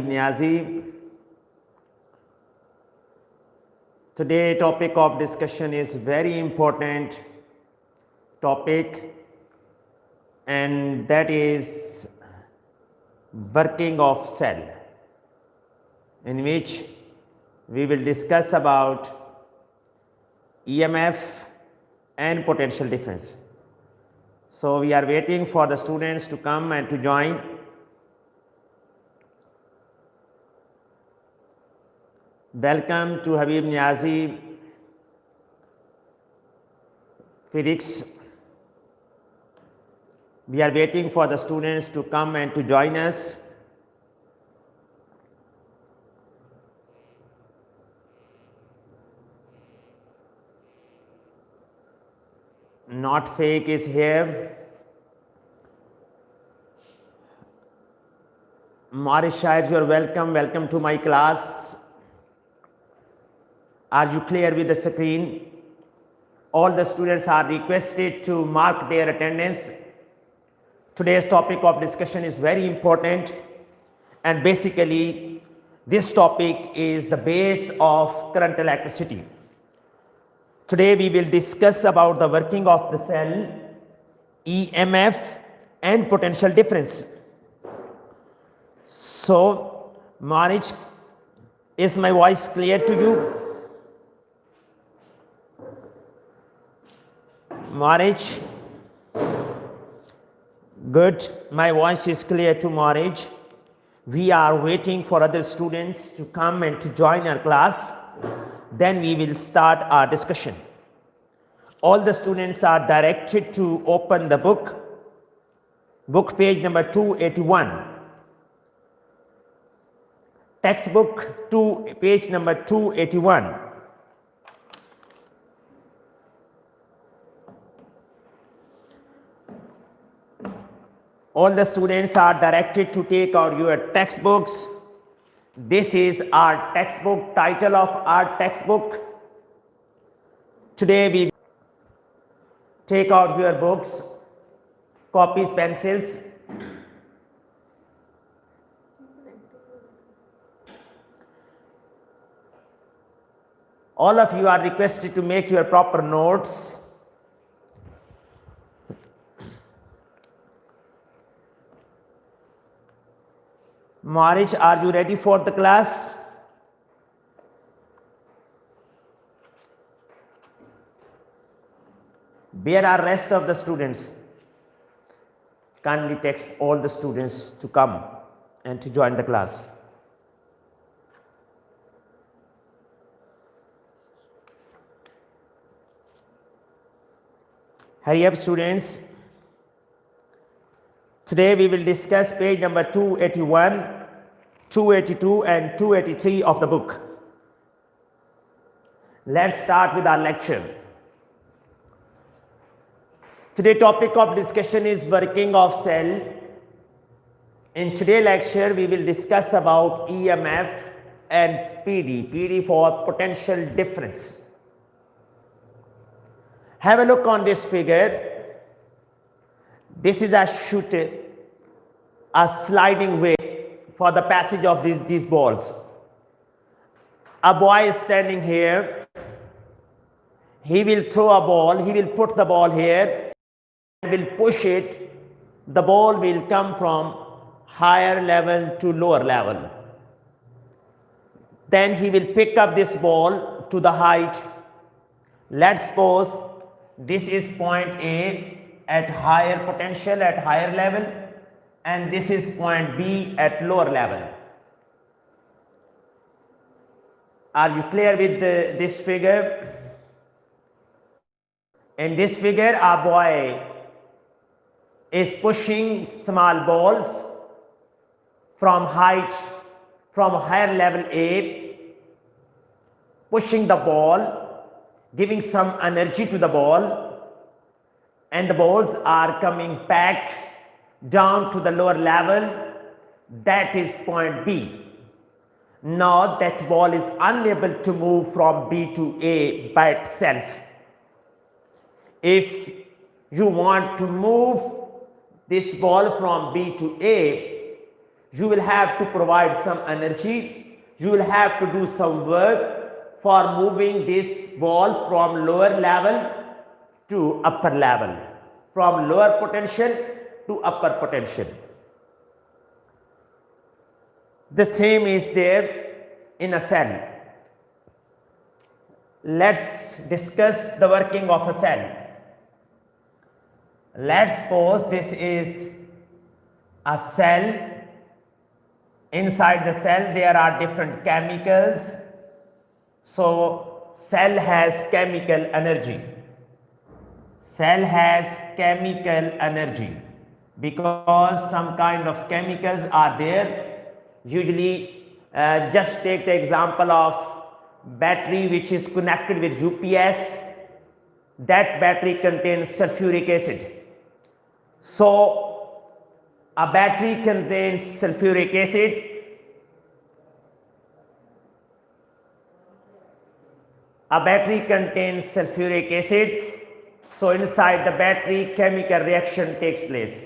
Niazi. Today topic of discussion is very important topic, and that is working of cell, in which we will discuss about EMF and potential difference. So we are waiting for the students to come and to join. Welcome to Habib Niazi Physics. We are waiting for the students to come and to join us. Not fake is here. Maurice Shahid, you are welcome. Welcome to my class. Are you clear with the screen? All the students are requested to mark their attendance. Today's topic of discussion is very important, and basically this topic is the base of current electricity. Today we will discuss about the working of the cell, EMF and potential difference. So, Maurice, is my voice clear to you? Maurice? Good. My voice is clear to Maurice. We are waiting for other students to come and to join our class. Then we will start our discussion. All the students are directed to open the book page number 281. Textbook page number 281. All the students are directed to take out your textbooks. This is our textbook, title of our textbook. Today we take out your books, copies, pencils. All of you are requested to make your proper notes. Maurice, are you ready for the class? Where are rest of the students? Kindly text all the students to come and to join the class. Hurry up, students. Today we will discuss page number 281, 282 and 283 of the book. Let's start with our lecture. Today's topic of discussion is working of cell. In today's lecture we will discuss about EMF and PD for potential difference. Have a look on this figure. This is a shooter, a sliding way for the passage of these balls. A boy is standing here. He will throw a ball. He will put the ball here. He will push it. The ball will come from higher level to lower level. Then he will pick up this ball to the height. Let's suppose this is point A at higher potential, at higher level, and this is point B at lower level. Are you clear with this figure? In this figure, a boy is pushing small balls from higher level A, pushing the ball, giving some energy to the ball, and the balls are coming back down to the lower level. That is point B. Now that ball is unable to move from B to A by itself. If you want to move this ball from B to A, You will have to provide some energy. You will have to do some work for moving this ball from lower level to upper level, from lower potential to upper potential. The same is there in a cell. Let's discuss the working of a cell. Let's suppose this is a cell. Inside the cell there are different chemicals. So cell has chemical energy. Cell has chemical energy because some kind of chemicals are there. Usually just take the example of battery which is connected with UPS. That battery contains sulfuric acid. So a battery contains sulfuric acid. A battery contains sulfuric acid. So inside the battery chemical reaction takes place.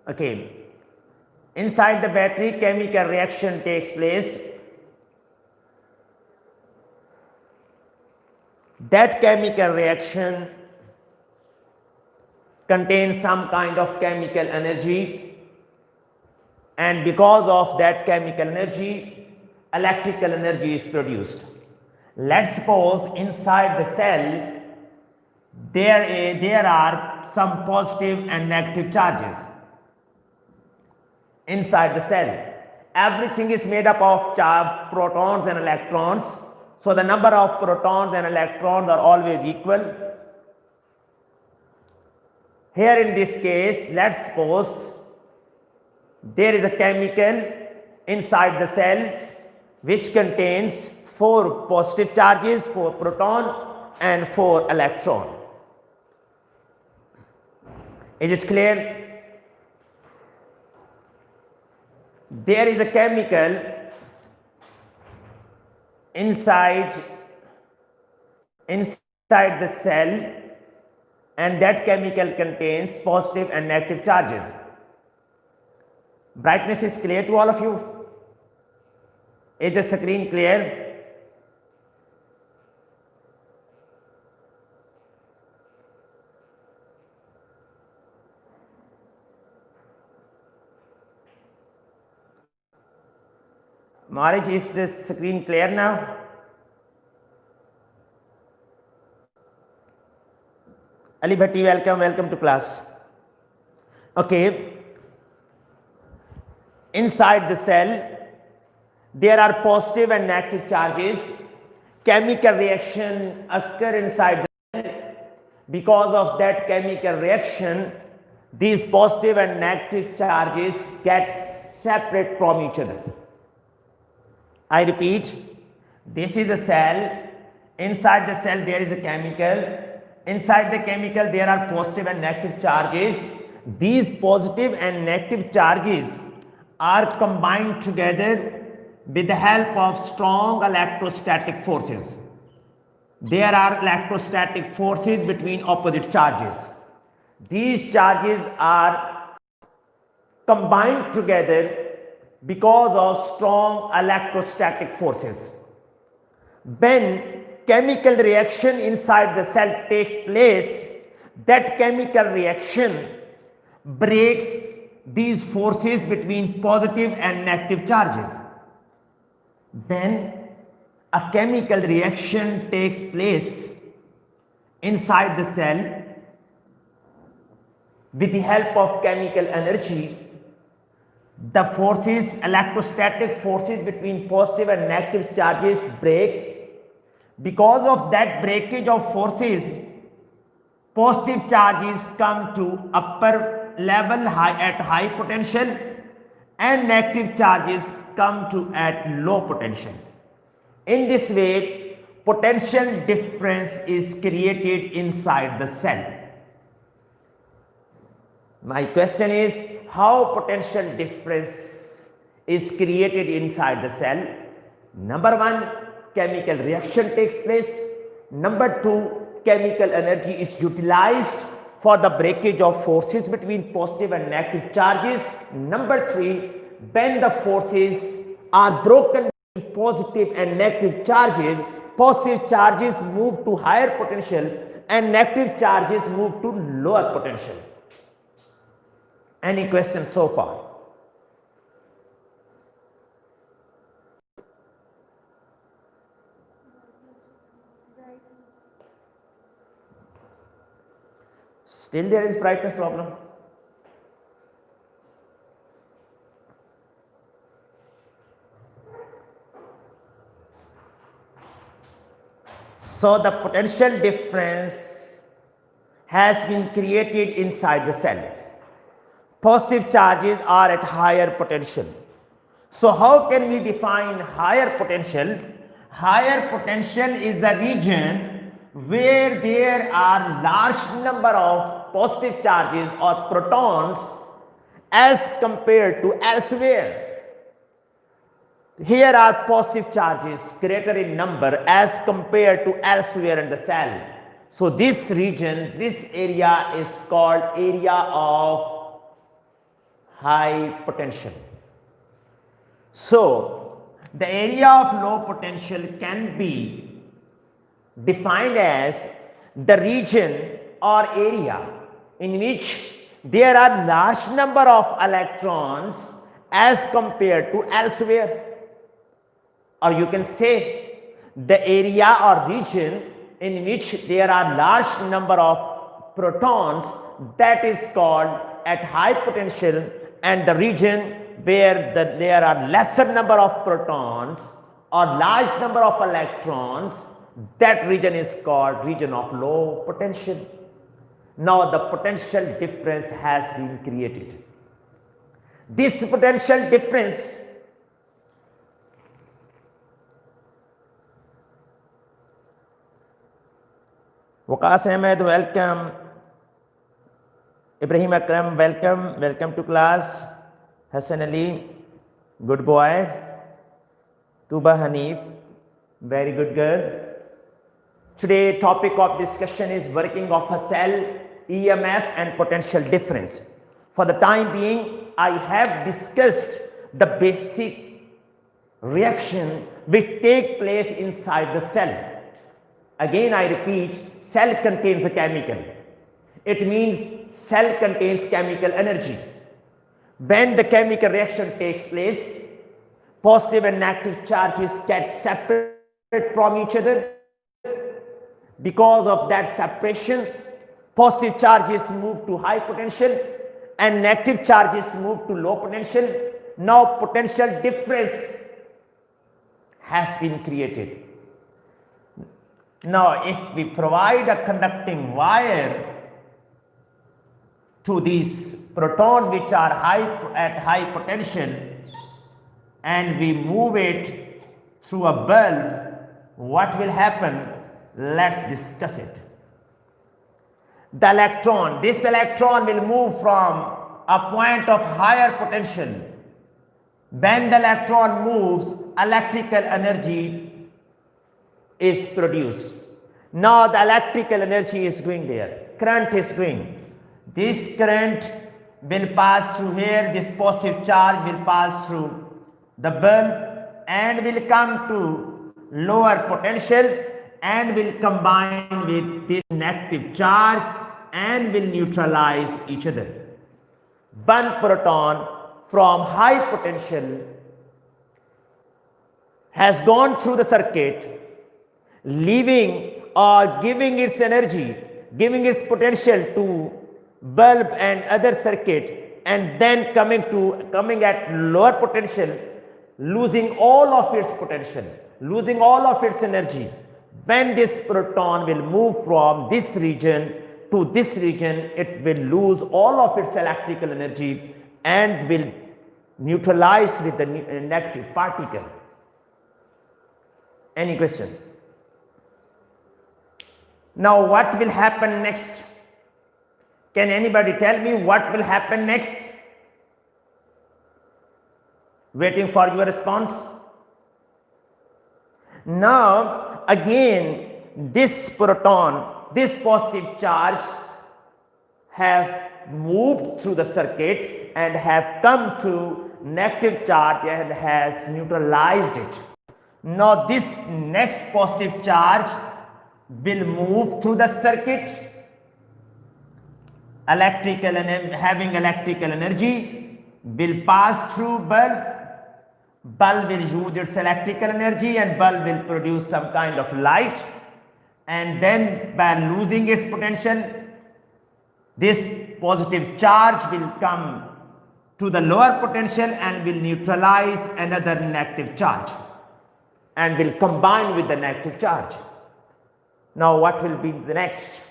Okay, inside the battery chemical reaction takes place. That chemical reaction contains some kind of chemical energy, and because of that chemical energy, electrical energy is produced. Let's suppose inside the cell there are some positive and negative charges. Inside the cell, everything is made up of protons and electrons. So the number of protons and electrons are always equal. Here in this case, let's suppose there is a chemical inside the cell which contains 4 positive charges, 4 proton and 4 electron. Is it clear? There is a chemical inside the cell, and that chemical contains positive and negative charges. Brightness is clear to all of you? Is the screen clear? Marriage, is the screen clear now? Ali Bhatti, welcome to class. Okay. Inside the cell, there are positive and negative charges. Chemical reaction occur inside the cell. Because of that chemical reaction, these positive and negative charges get separate from each other. I repeat, this is a cell. Inside the cell there is a chemical. Inside the chemical there are positive and negative charges. These positive and negative charges are combined together with the help of strong electrostatic forces. There are electrostatic forces between opposite charges. These charges are combined together because of strong electrostatic forces. When chemical reaction inside the cell takes place, that chemical reaction breaks these forces between positive and negative charges. When a chemical reaction takes place inside the cell with the help of chemical energy, the forces, electrostatic forces between positive and negative charges break. Because of that breakage of forces, positive charges come to upper level at high potential and negative charges come to at low potential. In this way, potential difference is created inside the cell. My question is, how potential difference is created inside the cell? Number one, chemical reaction takes place. Number two, chemical energy is utilized for the breakage of forces between positive and negative charges. Number three, when the forces are broken between positive and negative charges, positive charges move to higher potential and negative charges move to lower potential. Any questions so far? Still there is brightness problem. So the potential difference has been created inside the cell. Positive charges are at higher potential. So how can we define higher potential? Higher potential is a region where there are large number of positive charges or protons as compared to elsewhere. Here are positive charges greater in number as compared to elsewhere in the cell. So this region, this area is called area of high potential. So the area of low potential can be defined as the region or area in which there are large number of electrons as compared to elsewhere. Or you can say the area or region in which there are large number of protons, that is called at high potential, and the region where there are lesser number of protons or large number of electrons, that region is called region of low potential. Now the potential difference has been created. This potential difference Waqas Ahmed, welcome. Ibrahim Akram, welcome. Welcome to class. Hassan Ali, good boy. Tuba Hanif, very good girl. Today topic of discussion is working of a cell, EMF and potential difference. For the time being, I have discussed the basic reaction which take place inside the cell. Again I repeat, cell contains a chemical. It means cell contains chemical energy. When the chemical reaction takes place, positive and negative charges get separated from each other. Because of that separation, positive charges move to high potential and negative charges move to low potential. Now potential difference has been created. Now if we provide a conducting wire to these protons which are at high potential and we move it through a bulb, what will happen? Let's discuss it. The electron, this electron will move from a point of higher potential. When the electron moves, electrical energy is produced. Now the electrical energy is going there, current is going. This current will pass through here, this positive charge will pass through the bulb and will come to lower potential and will combine with this negative charge and will neutralize each other. One proton from high potential has gone through the circuit, leaving or giving its energy, giving its potential to bulb and other circuit, and then coming at lower potential, losing all of its potential, losing all of its energy. When this proton will move from this region to this region, it will lose all of its electrical energy and will neutralize with the negative particle. Any question? Now what will happen next? Can anybody tell me what will happen next? Waiting for your response. Now, again, this proton, this positive charge have moved through the circuit and have come to negative charge and has neutralized it. Now, this next positive charge will move through the circuit, having electrical energy, will pass through bulb. Bulb will use its electrical energy and bulb will produce some kind of light, and then by losing its potential, this positive charge will come to the lower potential and will neutralize another negative charge and will combine with the negative charge. Now what will be the next?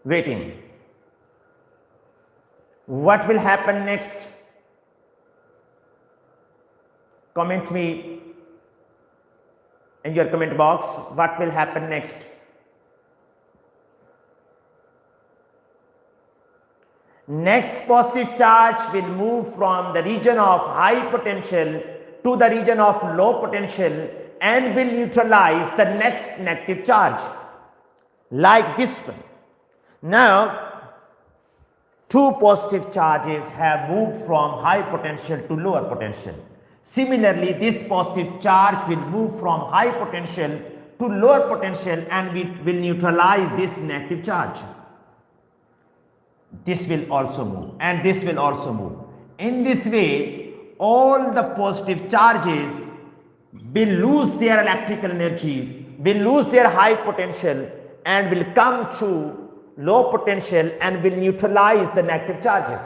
Waiting. What will happen next? Comment me in your comment box. What will happen next? Next positive charge will move from the region of high potential to the region of low potential and will neutralize the next negative charge, like this one. Now, two positive charges have moved from high potential to lower potential. Similarly, this positive charge will move from high potential to lower potential and will neutralize this negative charge. This will also move and this will also move. In this way, all the positive charges will lose their electrical energy, will lose their high potential and will come to low potential and will neutralize the negative charges.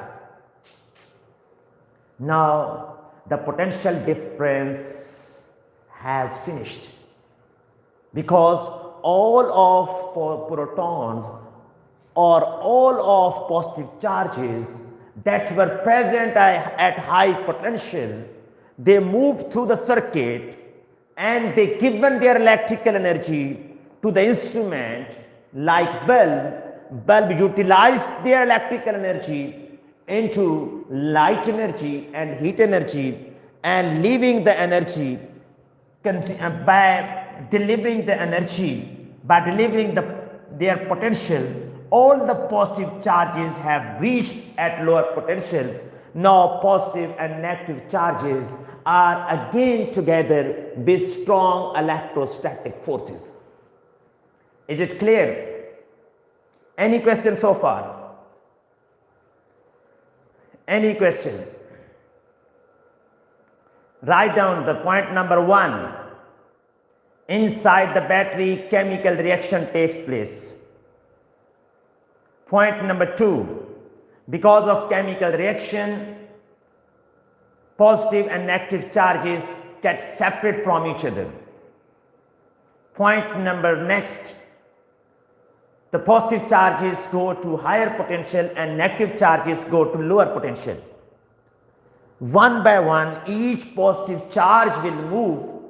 Now, the potential difference has finished because all of protons or all of positive charges that were present at high potential, they moved through the circuit and they given their electrical energy to the instrument like bulb. Bulb utilized their electrical energy into light energy and heat energy and leaving the energy by delivering their potential. All the positive charges have reached at lower potential. Now positive and negative charges are again together with strong electrostatic forces. Is it clear? Any question so far? Any question? Write down the point number 1. Inside the battery, chemical reaction takes place. Point number 2. Because of chemical reaction, positive and negative charges get separate from each other. Point number next. The positive charges go to higher potential and negative charges go to lower potential. One by one, each positive charge will move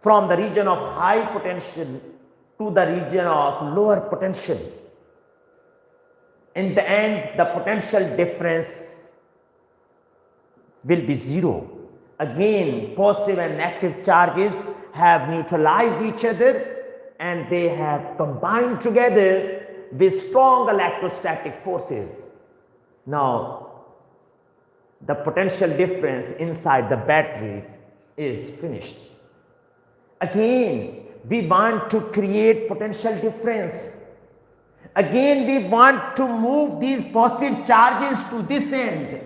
from the region of high potential to the region of lower potential. In the end, the potential difference will be zero. Again, positive and negative charges have neutralized each other and they have combined together with strong electrostatic forces. Now, the potential difference inside the battery is finished. Again, we want to create potential difference. Again, we want to move these positive charges to this end.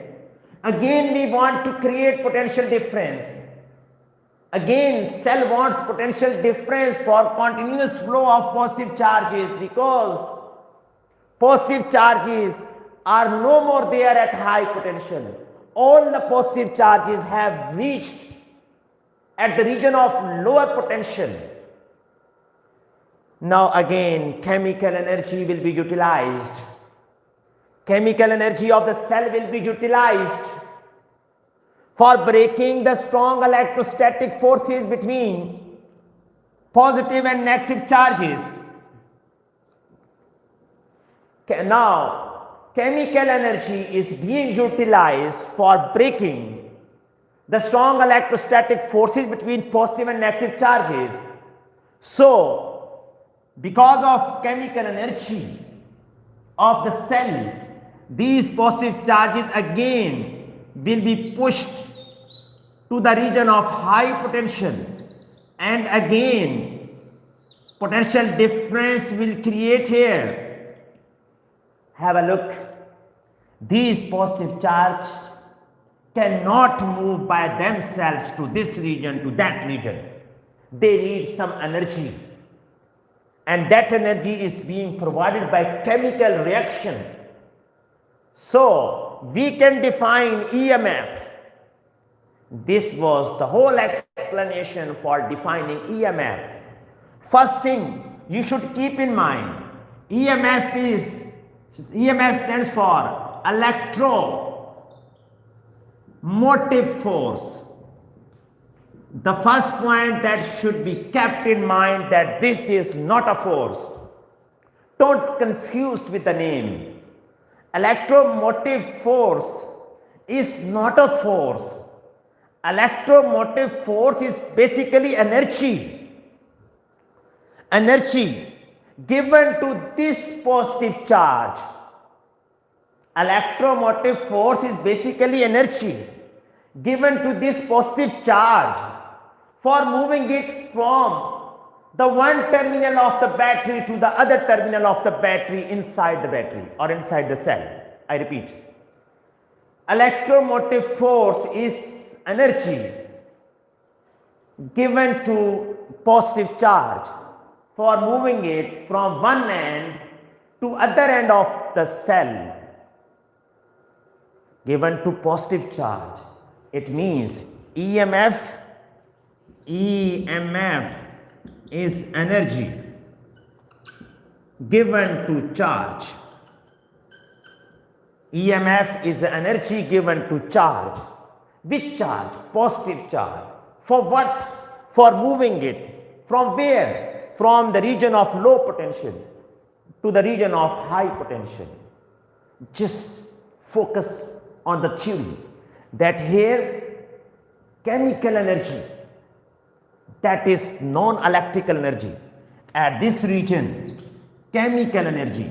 Again, we want to create potential difference. Again, cell wants potential difference for continuous flow of positive charges because positive charges are no more there at high potential. All the positive charges have reached at the region of lower potential. Now again, chemical energy will be utilized. Chemical energy of the cell will be utilized for breaking the strong electrostatic forces between positive and negative charges. Now, chemical energy is being utilized for breaking the strong electrostatic forces between positive and negative charges. So, because of chemical energy of the cell, these positive charges again will be pushed to the region of high potential, and again potential difference will create here. Have a look. These positive charges cannot move by themselves to this region, to that region. They need some energy, and that energy is being provided by chemical reaction. So we can define EMF. This was the whole explanation for defining EMF. First thing you should keep in mind, EMF stands for electromotive force. The first point that should be kept in mind that this is not a force. Don't confuse with the name. Electromotive force is not a force. Electromotive force is basically energy. Energy given to this positive charge. Electromotive force is basically energy given to this positive charge for moving it from the one terminal of the battery to the other terminal of the battery inside the battery or inside the cell. I repeat, electromotive force is energy given to positive charge for moving it from one end to other end of the cell. Given to positive charge, it means EMF is energy given to charge. EMF is energy given to charge. Which charge? Positive charge. For what? For moving it from where? From the region of low potential to the region of high potential. Just focus on the theory that here chemical energy, that is non-electrical energy, at this region chemical energy,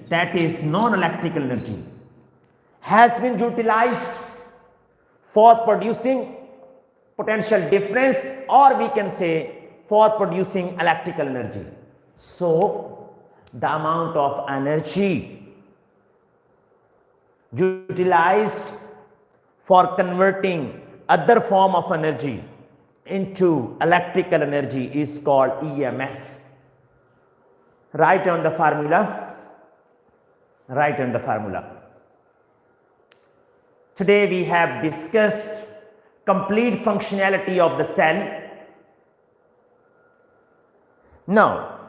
that is non-electrical energy, has been utilized for producing potential difference, or we can say for producing electrical energy. So the amount of energy utilized for converting other form of energy into electrical energy is called EMF. Write on the formula. Write on the formula. Today we have discussed complete functionality of the cell. Now,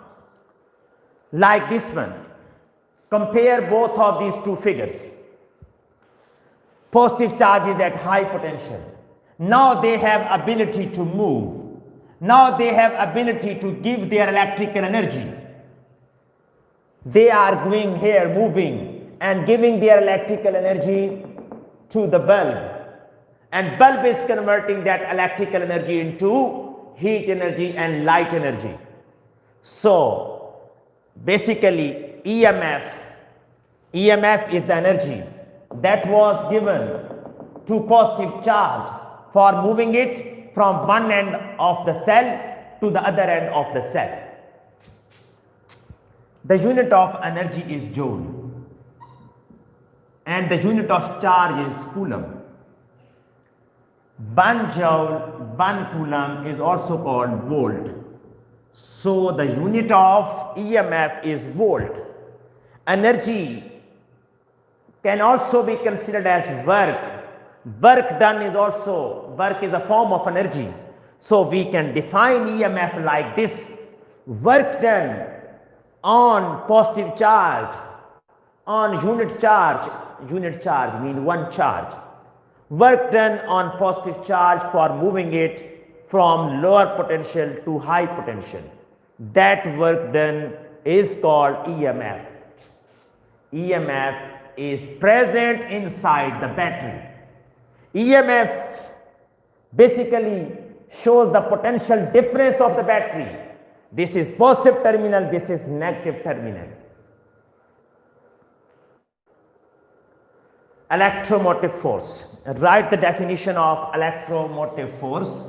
like this one, compare both of these two figures. Positive charge is at high potential. Now they have ability to move. Now they have ability to give their electrical energy. They are going here, moving and giving their electrical energy to the bulb. And bulb is converting that electrical energy into heat energy and light energy. So basically EMF is the energy that was given to positive charge for moving it from one end of the cell to the other end of the cell. The unit of energy is joule and the unit of charge is coulomb. 1 joule, 1 coulomb is also called volt. So the unit of EMF is volt. Energy can also be considered as work. Work done is also, work is a form of energy. So we can define EMF like this. Work done on positive charge, on unit charge means one charge. Work done on positive charge for moving it from lower potential to high potential. That work done is called EMF. EMF is present inside the battery. EMF basically shows the potential difference of the battery. This is positive terminal, this is negative terminal. Electromotive force. Write the definition of electromotive force.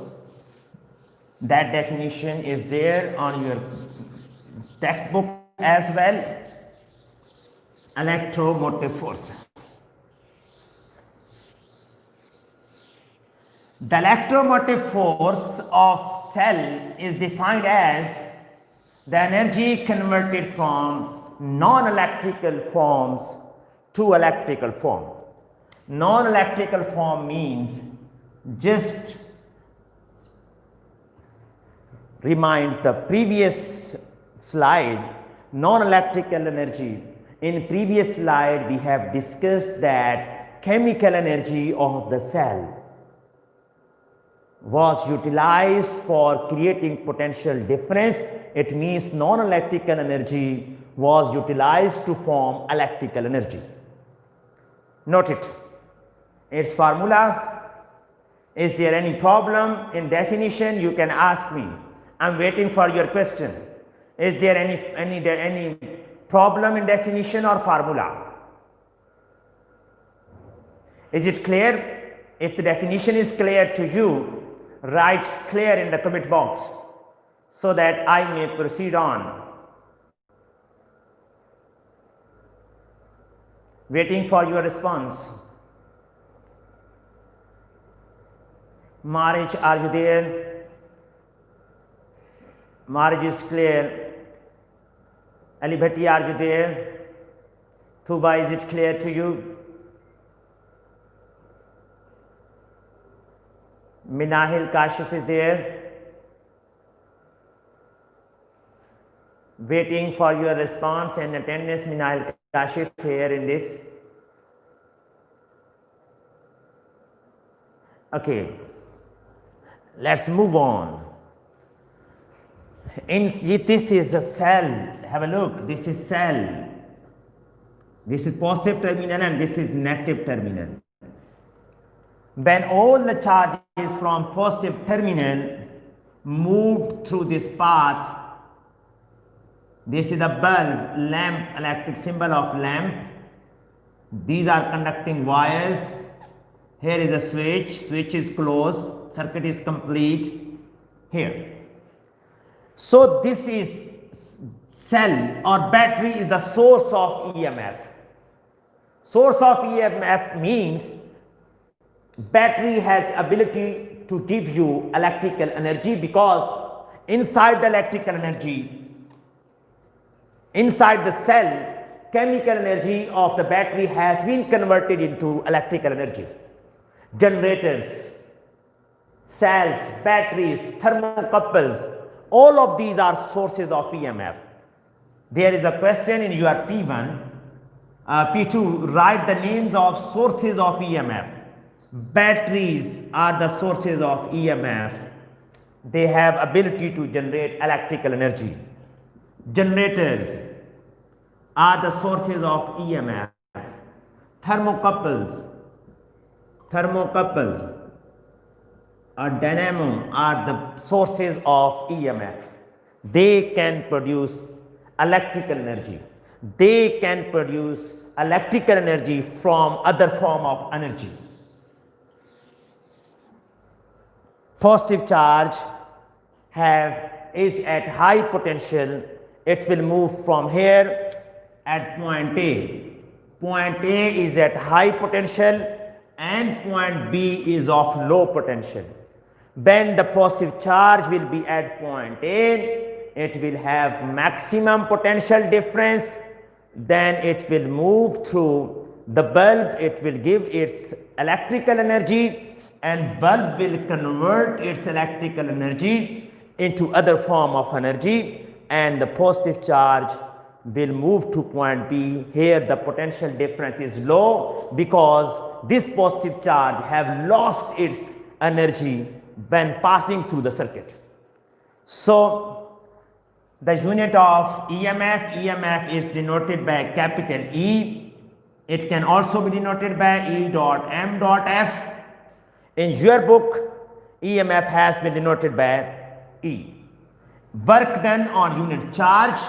That definition is there on your textbook as well. Electromotive force. The electromotive force of cell is defined as the energy converted from non-electrical forms to electrical form. Non-electrical form means, just remind the previous slide, non-electrical energy. In previous slide we have discussed that chemical energy of the cell was utilized for creating potential difference. It means non-electrical energy was utilized to form electrical energy. Note it. Its formula. Is there any problem in definition? You can ask me. I'm waiting for your question. Is there any problem in definition or formula? Is it clear? If the definition is clear to you, write clear in the comment box so that I may proceed on. Waiting for your response. Marriage, are you there? Marriage is clear. Ali Bhatti, are you there? Tuba, is it clear to you? Minahil Kashif is there. Waiting for your response and attendance. Minahil Kashif here in this. Okay, let's move on. This is a cell. Have a look. This is cell. This is positive terminal and this is negative terminal. When all the charges from positive terminal move through this path, this is the bulb, lamp, electric symbol of lamp. These are conducting wires. Here is a switch. Switch is closed. Circuit is complete. Here. So this is cell or battery is the source of EMF. Source of EMF means battery has ability to give you electrical energy, because inside the electrical energy, inside the cell, chemical energy of the battery has been converted into electrical energy. Generators, cells, batteries, thermocouples, all of these are sources of EMF. There is a question in your P1, P2, write the names of sources of EMF. Batteries are the sources of EMF. They have ability to generate electrical energy. Generators are the sources of EMF. Thermocouples or dynamo are the sources of EMF. They can produce electrical energy. They can produce electrical energy from other form of energy. Positive charge is at high potential. It will move from here at point A. Point A is at high potential and point B is of low potential. When the positive charge will be at point A, it will have maximum potential difference. Then it will move through the bulb. It will give its electrical energy, and bulb will convert its electrical energy into other form of energy, and the positive charge will move to point B. Here the potential difference is low because this positive charge have lost its energy when passing through the circuit. So The unit of EMF is denoted by capital E. It can also be denoted by E dot M dot F. In your book, EMF has been denoted by E. Work done on unit charge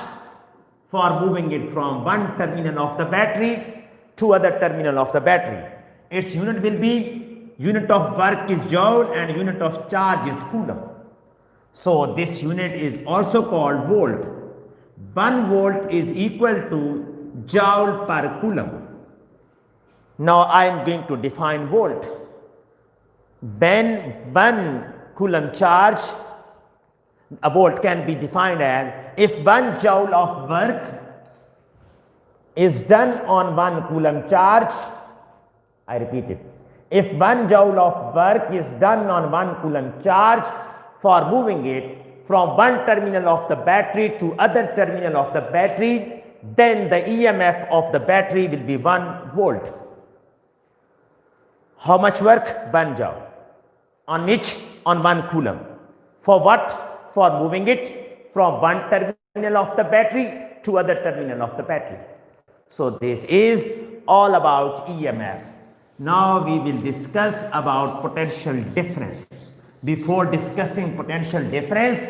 for moving it from one terminal of the battery to other terminal of the battery. Its unit will be, unit of work is joule and unit of charge is coulomb. So this unit is also called volt. 1 volt is equal to joule per coulomb. Now I am going to define volt. When 1 coulomb charge, a volt can be defined as if 1 joule of work is done on 1 coulomb charge. I repeat it. If 1 joule of work is done on 1 coulomb charge for moving it from one terminal of the battery to other terminal of the battery, then the EMF of the battery will be 1 volt. How much work? 1 joule. On which? On 1 coulomb. For what? For moving it from one terminal of the battery to other terminal of the battery. So this is all about EMF. Now we will discuss about potential difference. Before discussing potential difference,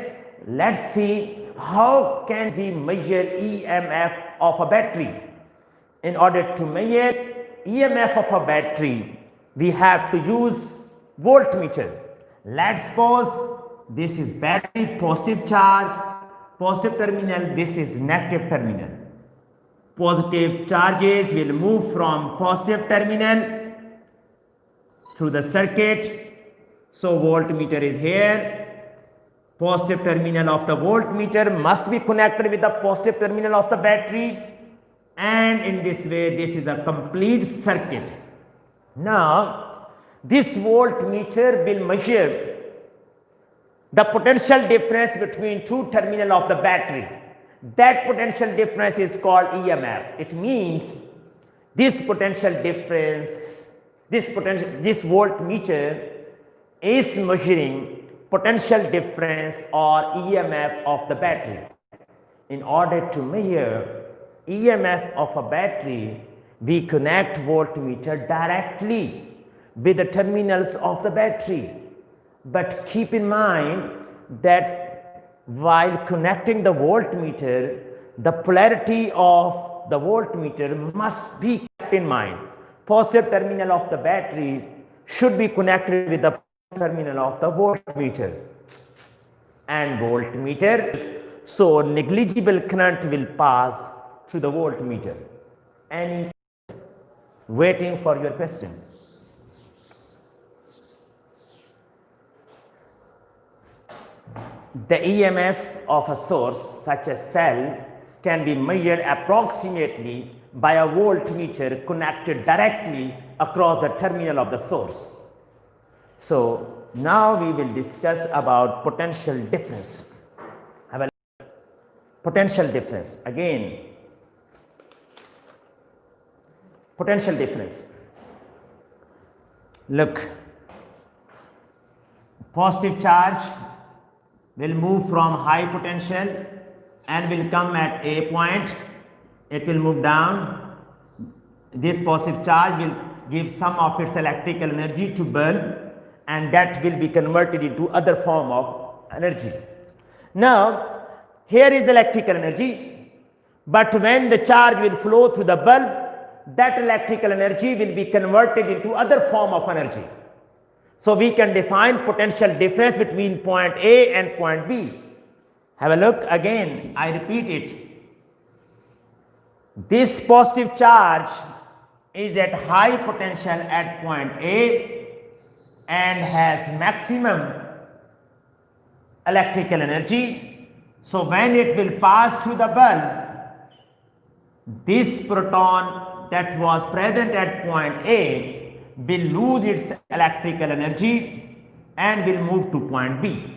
let's see how can we measure EMF of a battery. In order to measure EMF of a battery, we have to use voltmeter. Let's suppose this is battery positive charge, positive terminal, this is negative terminal. Positive charges will move from positive terminal through the circuit. So voltmeter is here. Positive terminal of the voltmeter must be connected with the positive terminal of the battery, and in this way this is a complete circuit. Now this voltmeter will measure the potential difference between two terminals of the battery. That potential difference is called EMF. It means this potential difference, this voltmeter is measuring potential difference or EMF of the battery. In order to measure EMF of a battery, we connect voltmeter directly with the terminals of the battery. But keep in mind that while connecting the voltmeter, the polarity of the voltmeter must be kept in mind. Positive terminal of the battery should be connected with the terminal of the voltmeter and voltmeter. So negligible current will pass through the voltmeter. And waiting for your question. The EMF of a source such as cell can be measured approximately by a voltmeter connected directly across the terminal of the source. So now we will discuss about potential difference. Have a look. Potential difference. Again, potential difference. Look, positive charge will move from high potential and will come at a point. It will move down. This positive charge will give some of its electrical energy to bulb, and that will be converted into other form of energy. Now here is electrical energy, but when the charge will flow through the bulb, that electrical energy will be converted into other form of energy. So we can define potential difference between point A and point B. Have a look again. I repeat it. This positive charge is at high potential at point A and has maximum electrical energy. So when it will pass through the bulb, this proton that was present at point A will lose its electrical energy and will move to point B.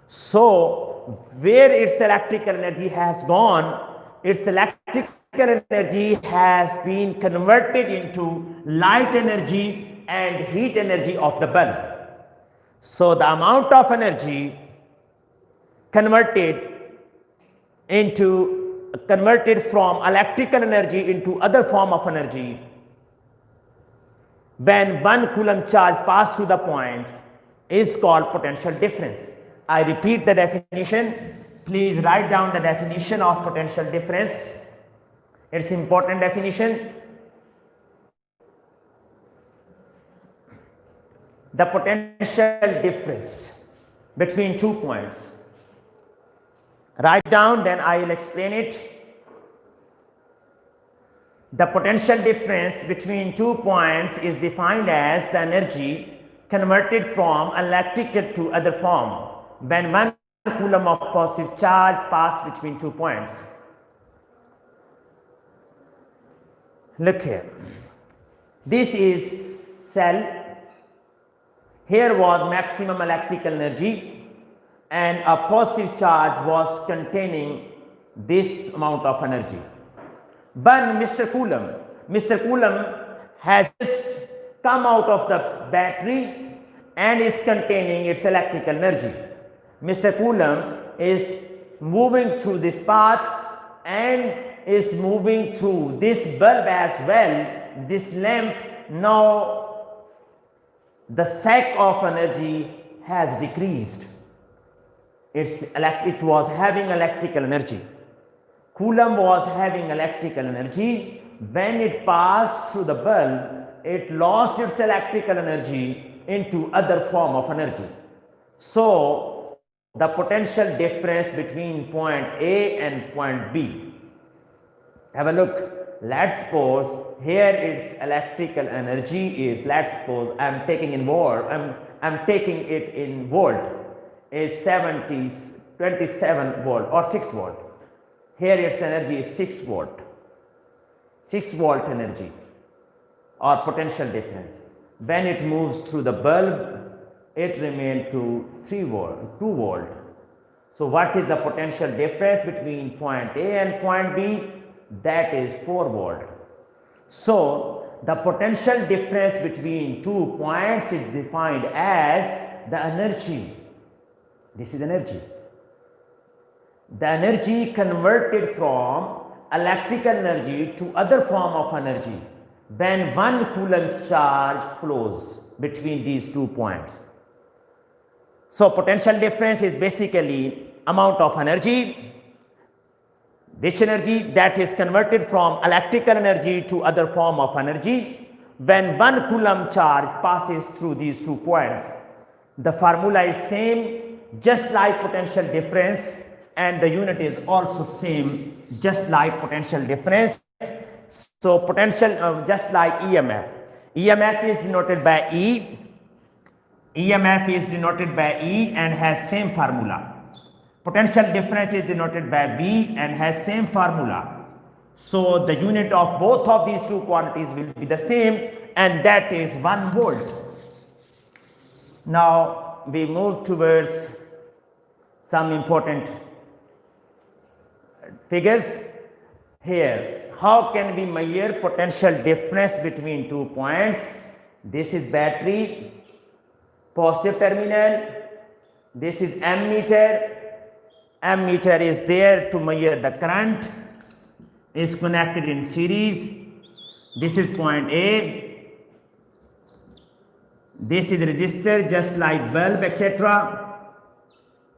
So where its electrical energy has gone, its electrical energy has been converted into light energy and heat energy of the bulb. So the amount of energy converted into converted from electrical energy into other form of energy when 1 coulomb charge passes through the point is called potential difference. I repeat the definition. Please write down the definition of potential difference. It's important definition. The potential difference between 2 points. Write down, then I will explain it. The potential difference between 2 points is defined as the energy converted from electrical to other form when 1 coulomb of positive charge passes between 2 points. Look here. This is cell. Here was maximum electrical energy and a positive charge was containing this amount of energy. But Mr. Coulomb has just come out of the battery and is containing its electrical energy. Mr. Coulomb is moving through this path and is moving through this bulb as well, this lamp. Now the sac of energy has decreased. It was having electrical energy. Coulomb was having electrical energy. When it passed through the bulb, it lost its electrical energy into other form of energy. So the potential difference between point A and point B. Have a look. Let's suppose here its electrical energy is, let's suppose I'm taking it in volt, is 27 volt or 6 volt. Here its energy is 6 volt. 6 volt energy or potential difference. When it moves through the bulb, it remains to 2 volt. So what is the potential difference between point A and point B? That is 4 volt. So the potential difference between 2 points is defined as the energy. This is energy. The energy converted from electrical energy to other form of energy when 1 coulomb charge flows between these 2 points. So potential difference is basically amount of energy, which energy that is converted from electrical energy to other form of energy when 1 coulomb charge passes through these 2 points. The formula is same, just like potential difference, and the unit is also same, just like potential difference. So potential, just like EMF. EMF is denoted by E. EMF is denoted by E and has same formula. Potential difference is denoted by V and has same formula. So the unit of both of these 2 quantities will be the same, and that is 1 volt. Now we move towards some important figures. Here, how can we measure potential difference between 2 points? This is battery, positive terminal. This is ammeter. Ammeter is there to measure the current, is connected in series. This is point A. This is resistor, just like bulb, etc.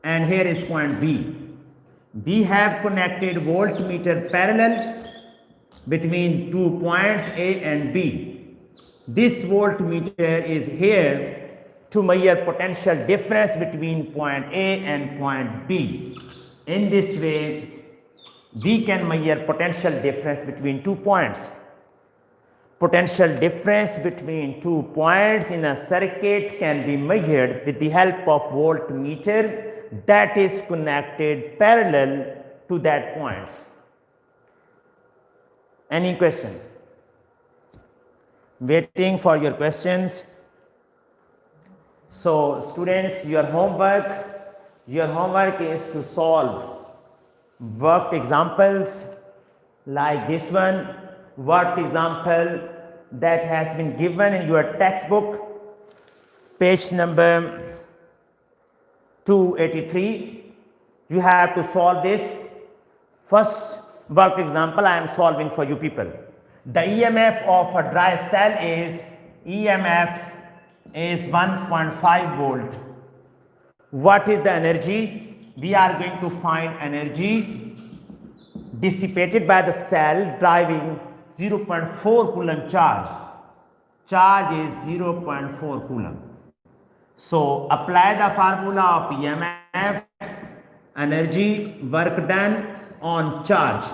And here is point B. We have connected voltmeter parallel between 2 points A and B. This voltmeter is here to measure potential difference between point A and point B. In this way, we can measure potential difference between 2 points. Potential difference between 2 points in a circuit can be measured with the help of voltmeter that is connected parallel to that points. Any question? Waiting for your questions. So students, your homework is to solve worked examples like this one, worked example that has been given in your textbook, page number 283. You have to solve this. First work example I am solving for you people. The EMF of a dry cell is EMF is 1.5 volt. What is the energy? We are going to find energy dissipated by the cell driving 0.4 coulomb charge. Charge is 0.4 coulomb. So apply the formula of EMF, energy, work done on charge.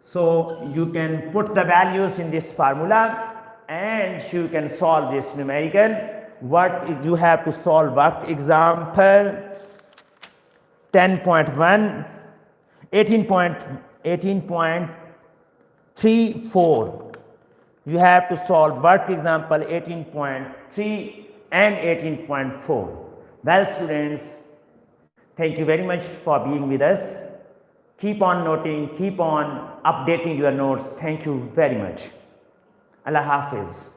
So you can put the values in this formula and you can solve this numerical. What is you have to solve work example 10.1, 18.34. You have to solve work example 18.3 and 18.4. Well students, thank you very much for being with us. Keep on noting, keep on updating your notes. Thank you very much. Allah Hafiz.